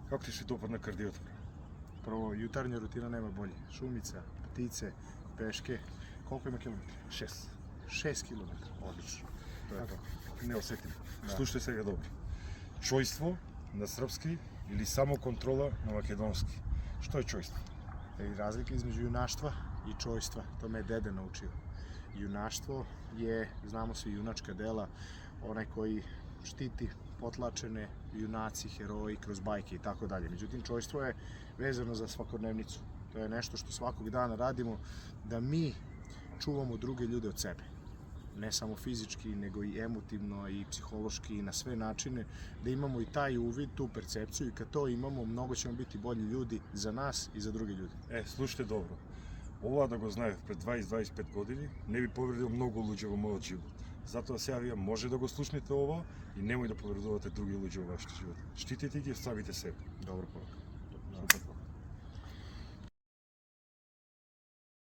Kako ti se dopadne kardiotor? Prvo, jutarnja rutina nema bolje. Šumica, ptice, peške. Koliko ima kilometri? 6. 6 kilometara. Odlično. To je Tako. to. Неосетимо. Да. Слушайте сега добро. Чојство на српски или само контрола на македонски? Што е чојство? I razlika između junaštva i čojstva, to me je dede naučio. Junaštvo je, znamo svi, junačka dela, onaj koji štiti potlačene, junaci, heroji kroz bajke i tako dalje. Međutim, čojstvo je vezano za svakodnevnicu. To je nešto što svakog dana radimo, da mi čuvamo druge ljude od sebe. Ne samo fizički, nego i emotivno i psihološki i na sve načine, da imamo i taj uvid, tu percepciju i kad to imamo, mnogo ćemo biti bolji ljudi za nas i za druge ljude. Слушайте добро. Ова да го знаев пред 20-25 години, не би повредил многу луѓе во мојот живот. Затоа сега вие може да го слушнете ова и немој да повредувате други луѓе во вашите живот. Штитете ги и оставите себе. Dobro poruka. Супер.